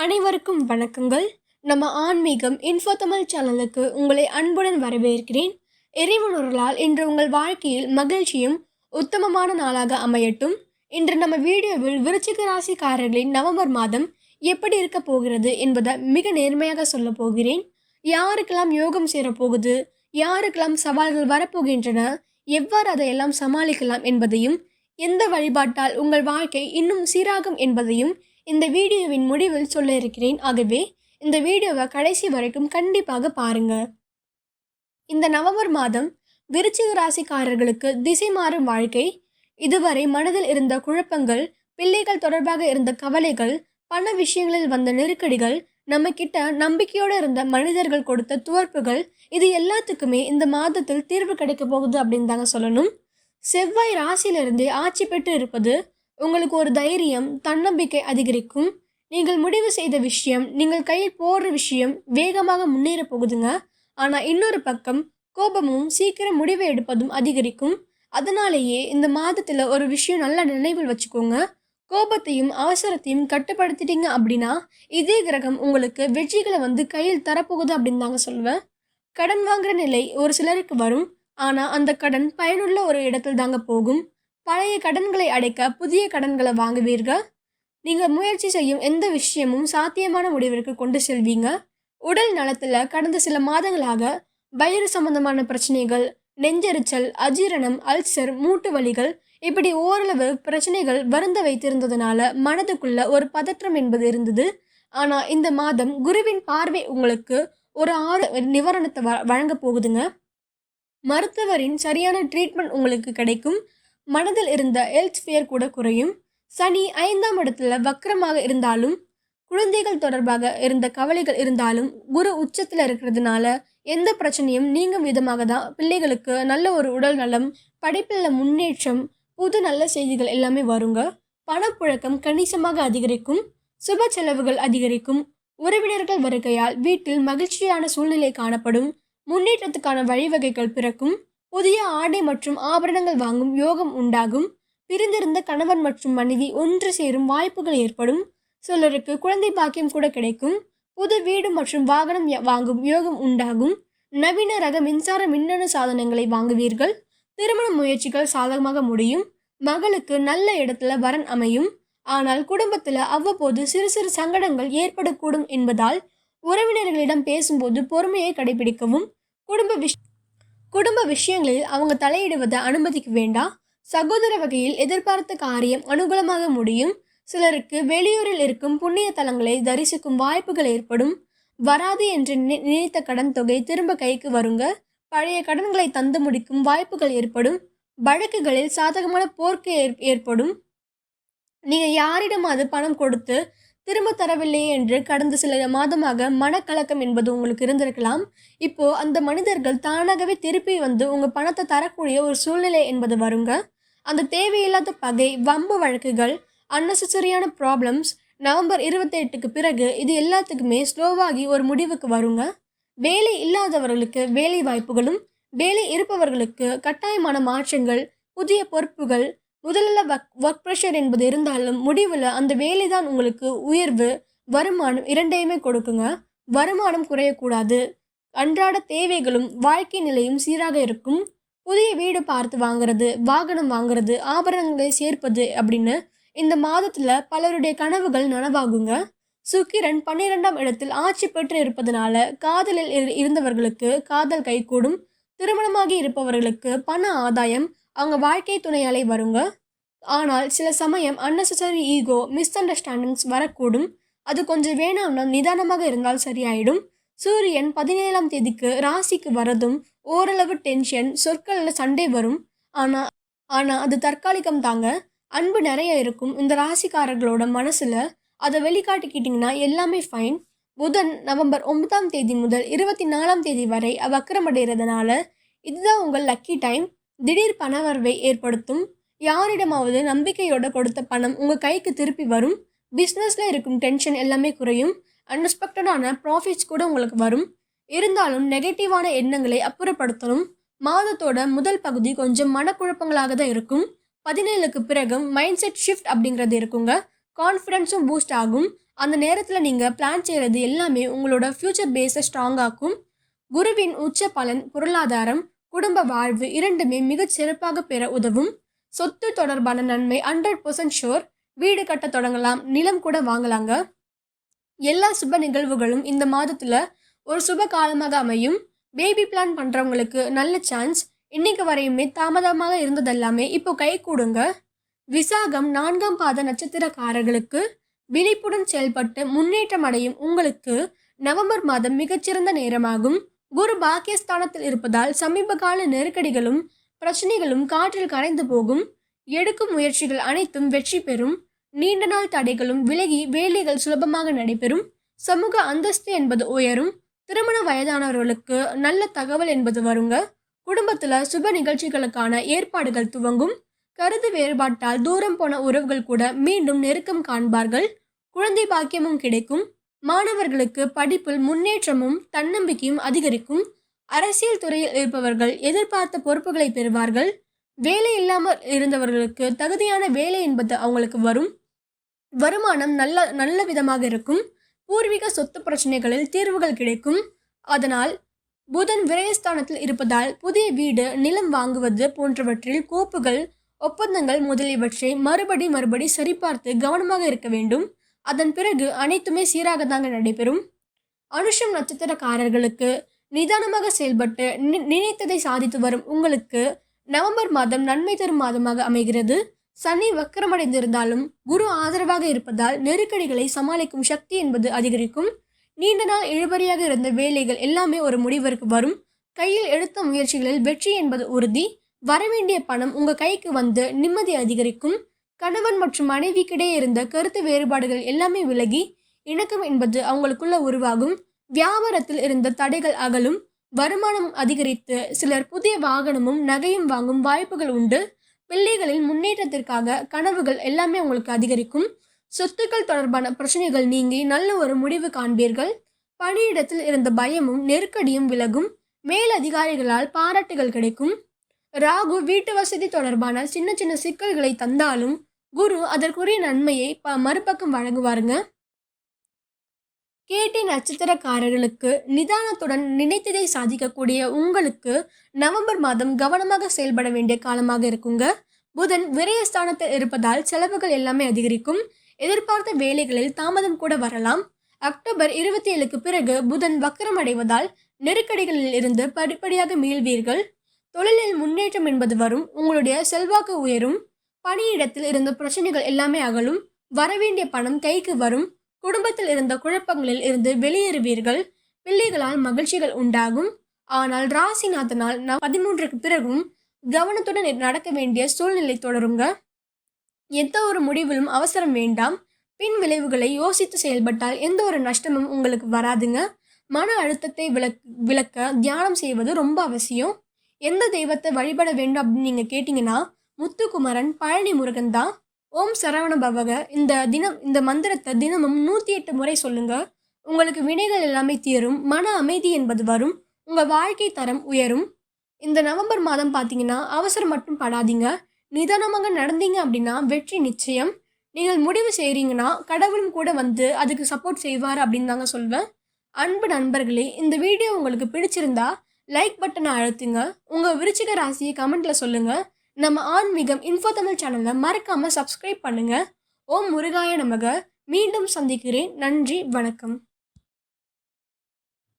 அனைவருக்கும் வணக்கங்கள். நம்ம ஆன்மீகம் இன்ஃபோ தமிழ் சேனலுக்கு உங்களை அன்புடன் வரவேற்கிறேன். இறைவனொருளால் இன்று உங்கள் வாழ்க்கையில் மகிழ்ச்சியும் உத்தமமான நாளாக அமையட்டும். இன்று நம்ம வீடியோவில் விருச்சிக ராசிக்காரர்களின் நவம்பர் மாதம் எப்படி இருக்க போகிறது என்பதை மிக நேர்மையாக சொல்ல போகிறேன். யாருக்கெல்லாம் யோகம் சேரப்போகுது, யாருக்கெல்லாம் சவால்கள் வரப்போகின்றன, எவ்வாறு அதையெல்லாம் சமாளிக்கலாம் என்பதையும், எந்த வழிபாட்டால் உங்கள் வாழ்க்கை இன்னும் சீராகும் என்பதையும் இந்த வீடியோவின் முடிவில் சொல்ல இருக்கிறேன். ஆகவே இந்த வீடியோவை கடைசி வரைக்கும் கண்டிப்பாக பாருங்க. இந்த நவம்பர் மாதம் விருச்சிக ராசிக்காரர்களுக்கு திசை மாறும் வாழ்க்கை. இதுவரை மனதில் இருந்த குழப்பங்கள், பிள்ளைகள் தொடர்பாக இருந்த கவலைகள், பண விஷயங்களில் வந்த நெருக்கடிகள், நம்ம கிட்ட நம்பிக்கையோடு இருந்த மனிதர்கள் கொடுத்த துவர்ப்புகள், இது எல்லாத்துக்குமே இந்த மாதத்தில் தீர்வு கிடைக்க போகுது அப்படின்னு தாங்க சொல்லணும். செவ்வாய் ராசியிலிருந்தே ஆட்சி பெற்று இருப்பது உங்களுக்கு ஒரு தைரியம், தன்னம்பிக்கை அதிகரிக்கும். நீங்கள் முடிவு செய்த விஷயம், நீங்கள் கையில் போடுற விஷயம் வேகமாக முன்னேற போகுதுங்க. ஆனால் இன்னொரு பக்கம் கோபமும் சீக்கிரம் முடிவை எடுப்பதும் அதிகரிக்கும். அதனாலேயே இந்த மாதத்தில் ஒரு விஷயம் நல்லா நினைவில் வச்சுக்கோங்க. கோபத்தையும் அவசரத்தையும் கட்டுப்படுத்திட்டீங்க அப்படின்னா இதே கிரகம் உங்களுக்கு வெற்றிகளை கையில் தரப்போகுது அப்படின்னு தாங்க சொல்லுவேன். கடன் வாங்குற நிலை ஒரு சிலருக்கு வரும். ஆனால் அந்த கடன் பயனுள்ள ஒரு இடத்தில் தாங்க போகும். பழைய கடன்களை அடைக்க புதிய கடன்களை வாங்குவீர்கள். நீங்கள் முயற்சி செய்யும் எந்த விஷயமும் சாத்தியமான முடிவிற்கு கொண்டு செல்வீங்க. உடல் நலத்தில் கடந்த சில மாதங்களாக வயிறு சம்பந்தமான பிரச்சனைகள், நெஞ்செரிச்சல், அஜீரணம், அல்சர், மூட்டு வலிகள், இப்படி ஓரளவு பிரச்சனைகள் வருந்த வைத்திருந்ததுனால மனதுக்குள்ள ஒரு பதற்றம் என்பது இருந்தது. ஆனால் இந்த மாதம் குருவின் பார்வை உங்களுக்கு ஒரு நிவாரணத்தை வழங்க போகுதுங்க. மருத்துவரின் சரியான ட்ரீட்மெண்ட் உங்களுக்கு கிடைக்கும். மனதில் இருந்த ஹெல்த் ஃபியர் கூட குறையும். சனி 5ஆம் இடத்துல வக்கரமாக இருந்தாலும், குழந்தைகள் தொடர்பாக இருந்த கவலைகள் இருந்தாலும், குரு உச்சத்தில் இருக்கிறதுனால எந்த பிரச்சனையும் நீங்கும் விதமாக தான் பிள்ளைகளுக்கு நல்ல ஒரு உடல் நலம், படிப்பில் முன்னேற்றம், புது நல்ல செய்திகள் எல்லாமே வருங்க. பணப்புழக்கம் கணிசமாக அதிகரிக்கும். சுப செலவுகள் அதிகரிக்கும். உறவினர்கள் வருகையால் வீட்டில் மகிழ்ச்சியான சூழ்நிலை காணப்படும். முன்னேற்றத்துக்கான வழிவகைகள் பிறக்கும். புதிய ஆடை மற்றும் ஆபரணங்கள் வாங்கும் யோகம் உண்டாகும். பிரிந்திருந்த கணவன் மற்றும் மனைவி ஒன்று சேரும் வாய்ப்புகள் ஏற்படும். சிலருக்கு குழந்தை பாக்கியம் கூட கிடைக்கும். புது வீடு மற்றும் வாகனம் வாங்கும் யோகம் உண்டாகும். நவீன ரக மின்சார மின்னணு சாதனங்களை வாங்குவீர்கள். திருமண முயற்சிகள் சாதகமாக முடியும். மகளுக்கு நல்ல இடத்துல வரன் அமையும். ஆனால் குடும்பத்தில் அவ்வப்போது சிறு சிறு சங்கடங்கள் ஏற்படக்கூடும் என்பதால் உறவினர்களிடம் பேசும்போது பொறுமையை கடைபிடிக்கவும். குடும்ப விஷயங்களில் அவங்க தலையிடுவதை அனுமதிக்க வேண்டாம். சகோதர வகையில் எதிர்பார்த்த காரியம் அனுகூலமாக முடியும். சிலருக்கு வெளியூரில் இருக்கும் புண்ணிய தலங்களை தரிசிக்கும் வாய்ப்புகள் ஏற்படும். வராது என்று நினைத்த கடன் தொகை திரும்ப கைக்கு வருங்க. பழைய கடன்களை தந்து முடிக்கும் வாய்ப்புகள் ஏற்படும். வழக்குகளில் சாதகமான போக்கு ஏற்படும். நீங்கள் யாரிடமாவது பணம் கொடுத்து திரும்ப தரவில்லையே என்று கடந்த சில மாதமாக மனக்கலக்கம் என்பது உங்களுக்கு இருந்திருக்கலாம். இப்போ அந்த மனிதர்கள் தானாகவே திருப்பி உங்கள் பணத்தை தரக்கூடிய ஒரு சூழ்நிலை என்பது வருங்க. அந்த தேவையில்லாத பகை, வம்பு வழக்குகள், அன்னெசரியான ப்ராப்ளம்ஸ் நவம்பர் 28க்கு பிறகு இது எல்லாத்துக்குமே ஸ்லோவாகி ஒரு முடிவுக்கு வருங்க. வேலை இல்லாதவர்களுக்கு வேலை வாய்ப்புகளும், வேலை இருப்பவர்களுக்கு கட்டாயமான மாற்றங்கள், புதிய பொறுப்புகள், முதல்ல ஒர்க் ப்ரெஷர் என்பது இருந்தாலும் முடிவில் அந்த வேலை தான் உங்களுக்கு உயர்வு, வருமானம் இரண்டையுமே கொடுக்குங்க. வருமானம் குறையக்கூடாது. அன்றாட தேவைகளும் வாழ்க்கை நிலையும் சீராக இருக்கும். புதிய வீடு பார்த்து வாங்குறது, வாகனம் வாங்குறது, ஆபரணங்களை சேர்ப்பது அப்படின்னு இந்த மாதத்தில் பலருடைய கனவுகள் நனவாகுங்க. சுக்கிரன் 12ஆம் இடத்தில் ஆட்சி பெற்று இருப்பதனால காதலில் இருந்தவர்களுக்கு காதல் கைகூடும். திருமணமாகி இருப்பவர்களுக்கு பண ஆதாயம் அவங்க வாழ்க்கை துணையாலே வருங்க. ஆனால் சில சமயம் அன்னெசரி ஈகோ, மிஸ் அண்டர்ஸ்டாண்டிங்ஸ் வரக்கூடும். அது கொஞ்சம் வேணாம்னா நிதானமாக இருந்தால் சரியாயிடும். சூரியன் 17ஆம் தேதிக்கு ராசிக்கு வரதும் ஓரளவு டென்ஷன், சொற்களில் சண்டை வரும். ஆனால் அது தற்காலிகம் தாங்க. அன்பு நிறைய இருக்கும் இந்த ராசிக்காரர்களோட மனசில். அதை வெளிக்காட்டிக்கிட்டிங்கன்னா எல்லாமே ஃபைன். புதன் நவம்பர் 9ஆம் தேதி முதல் 24ஆம் தேதி வரை வக்கரமடைகிறதுனால இதுதான் உங்கள் லக்கி டைம். திடீர் பணவரவை ஏற்படுத்தும். யாரிடமாவது நம்பிக்கையோட கொடுத்த பணம் உங்கள் கைக்கு திருப்பி வரும். பிஸ்னஸில் இருக்கும் டென்ஷன் எல்லாமே குறையும். அன்எக்ஸ்பெக்டடான ப்ராஃபிட்ஸ் கூட உங்களுக்கு வரும். இருந்தாலும் நெகட்டிவான எண்ணங்களை அப்புறப்படுத்தணும். மாதத்தோட முதல் பகுதி கொஞ்சம் மனக்குழப்பங்களாக தான் இருக்கும். 17க்கு பிறகு மைண்ட் செட் ஷிஃப்ட் அப்படிங்கிறது இருக்குங்க. கான்ஃபிடென்ஸும் பூஸ்ட் ஆகும். அந்த நேரத்தில் நீங்கள் பிளான் செய்கிறது எல்லாமே உங்களோட ஃப்யூச்சர் பேஸை ஸ்ட்ராங் ஆக்கும். குருவின் உச்ச பலன் பொருளாதாரம், குடும்ப வாழ்வு இரண்டுமே மிகச் சிறப்பாக பெற உதவும். சொத்து தொடர்பான நன்மை 100% ஷோர். வீடு கட்ட தொடங்கலாம், நிலம் கூட வாங்கலாங்க. எல்லா சுப நிகழ்வுகளும் இந்த மாதத்தில் ஒரு சுப காலமாக அமையும். பேபி பிளான் பண்ணுறவங்களுக்கு நல்ல சான்ஸ். இன்னைக்கு வரையுமே தாமதமாக இருந்ததெல்லாமே இப்போ கை கூடுங்க. விசாகம் 4ஆம் பாத நட்சத்திரக்காரர்களுக்கு விழிப்புடன் செயல்பட்டு முன்னேற்றம் அடையும் உங்களுக்கு நவம்பர் மாதம் மிகச்சிறந்த நேரமாகும். குரு பாக்கியஸ்தானத்தில் இருப்பதால் சமீப கால நெருக்கடிகளும் பிரச்சனைகளும் காற்றில் கரைந்து போகும். எடுக்கும் முயற்சிகள் அனைத்தும் வெற்றி பெறும். நீண்ட நாள் தடைகளும் விலகி வேலைகள் சுலபமாக நடைபெறும். சமூக அந்தஸ்து என்பது உயரும். திருமண வயதானவர்களுக்கு நல்ல தகவல் என்பது வருங்க. குடும்பத்தில் சுப நிகழ்ச்சிகளுக்கான ஏற்பாடுகள் துவங்கும். கருத்து வேறுபாட்டால் தூரம் போன உறவுகள் கூட மீண்டும் நெருக்கம் காண்பார்கள். குழந்தை பாக்கியமும் கிடைக்கும். மாணவர்களுக்கு படிப்பில் முன்னேற்றமும் தன்னம்பிக்கையும் அதிகரிக்கும். அரசியல் துறையில் இருப்பவர்கள் எதிர்பார்த்த பொறுப்புகளை பெறுவார்கள். வேலை இல்லாமல் இருந்தவர்களுக்கு தகுதியான வேலை என்பது அவங்களுக்கு வரும். வருமானம் நல்ல விதமாக இருக்கும். பூர்வீக சொத்து பிரச்சனைகளில் தீர்வுகள் கிடைக்கும். அதனால் புதன் விரயஸ்தானத்தில் இருப்பதால் புதிய வீடு, நிலம் வாங்குவது போன்றவற்றில் கோப்புகள், ஒப்பந்தங்கள் முதலியவற்றை மறுபடி சரிபார்த்து கவனமாக இருக்க வேண்டும். அதன் பிறகு அனைத்துமே சீராக தாங்க நடைபெறும். அனுஷம் நட்சத்திரக்காரர்களுக்கு நிதானமாக செயல்பட்டு நினைத்ததை சாதித்து வரும் உங்களுக்கு நவம்பர் மாதம் நன்மை தரும் மாதமாக அமைகிறது. சனி வக்கரமடைந்திருந்தாலும் குரு ஆதரவாக இருப்பதால் நெருக்கடிகளை சமாளிக்கும் சக்தி என்பது அதிகரிக்கும். நீண்ட நாள் இழுபறியாக இருந்த வேலைகள் எல்லாமே ஒரு முடிவிற்கு வரும். கையில் எடுத்த முயற்சிகளில் வெற்றி என்பது உறுதி. வரவேண்டிய பணம் உங்க கைக்கு வந்து நிம்மதி அதிகரிக்கும். கணவன் மற்றும் மனைவிக்கிடையே இருந்த கருத்து வேறுபாடுகள் எல்லாமே விலகி இணக்கம் என்பது அவங்களுக்குள்ள உருவாகும். வியாபாரத்தில் இருந்த தடைகள் அகலும். வருமானம் அதிகரித்து சிலர் புதிய வாகனமும் நகையும் வாங்கும் வாய்ப்புகள் உண்டு. பிள்ளைகளின் முன்னேற்றத்திற்காக கனவுகள் எல்லாமே உங்களுக்கு அதிகரிக்கும். சொத்துக்கள் தொடர்பான பிரச்சனைகள் நீங்கி நல்ல ஒரு முடிவு காண்பீர்கள். பணியிடத்தில் இருந்த பயமும் நெருக்கடியும் விலகும். மேலதிகாரிகளால் பாராட்டுகள் கிடைக்கும். ராகு வீட்டு வசதி தொடர்பான சின்ன சிக்கல்களை தந்தாலும் குரு அதற்குரிய நன்மையை மறுபக்கம் வழங்குவாருங்க. கேட்டி நட்சத்திரக்காரர்களுக்கு நிதானத்துடன் நினைத்ததை சாதிக்கக்கூடிய உங்களுக்கு நவம்பர் மாதம் கவனமாக செயல்பட வேண்டிய காலமாக இருக்குங்க. புதன் விரயஸ்தானத்தில் இருப்பதால் செலவுகள் எல்லாமே அதிகரிக்கும். எதிர்பார்த்த வேலைகளில் தாமதம் கூட வரலாம். அக்டோபர் 27க்கு பிறகு புதன் வக்கரம் அடைவதால் நெருக்கடிகளில் இருந்து படிப்படியாக மீள்வீர்கள். தொழிலில் முன்னேற்றம் என்பது வரும். உங்களுடைய செல்வாக்கு உயரும். பணியிடத்தில் இருந்த பிரச்சனைகள் எல்லாமே அகலும். வரவேண்டிய பணம் கைக்கு வரும். குடும்பத்தில் இருந்த குழப்பங்களில் இருந்து வெளியேறுவீர்கள். பிள்ளைகளால் மகிழ்ச்சிகள் உண்டாகும். ஆனால் ராசிநாதனால் 13க்கு பிறகும் கவனத்துடன் நடக்க வேண்டிய சூழ்நிலை தொடருங்க. எந்த ஒரு முடிவிலும் அவசரம் வேண்டாம். பின் விளைவுகளை யோசித்து செயல்பட்டால் எந்த ஒரு நஷ்டமும் உங்களுக்கு வராதுங்க. மன அழுத்தத்தை விளக்க தியானம் செய்வது ரொம்ப அவசியம். எந்த தெய்வத்தை வழிபட வேண்டும் அப்படின்னு நீங்கள் கேட்டிங்கன்னா முத்துக்குமரன், பழனி முருகன் தான். ஓம் சரவண பவக இந்த மந்திரத்தை தினமும் 108 முறை சொல்லுங்க. உங்களுக்கு வினைகள் எல்லாமே தீரும். மன அமைதி என்பது வரும். உங்கள் வாழ்க்கை தரம் உயரும். இந்த நவம்பர் மாதம் பார்த்தீங்கன்னா அவசரம் மட்டும் படாதீங்க. நிதானமாக நடந்தீங்க அப்படின்னா வெற்றி நிச்சயம். நீங்கள் முடிவு செய்கிறீங்கன்னா கடவுளும் கூட வந்து அதுக்கு சப்போர்ட் செய்வார் அப்படின்னு தாங்க சொல்வேன். அன்பு நண்பர்களே, இந்த வீடியோ உங்களுக்கு பிடிச்சிருந்தா லைக் பட்டனை அழுத்துங்க. உங்கள் விருச்சிக ராசியை கமெண்ட்டில் சொல்லுங்கள். நம்ம ஆன்மீகம் இன்ஃபோ தமிழ் சேனலை மறக்காமல் சப்ஸ்கிரைப் பண்ணுங்கள். ஓம் முருகாய நமக. மீண்டும் சந்திக்கிறேன். நன்றி, வணக்கம்.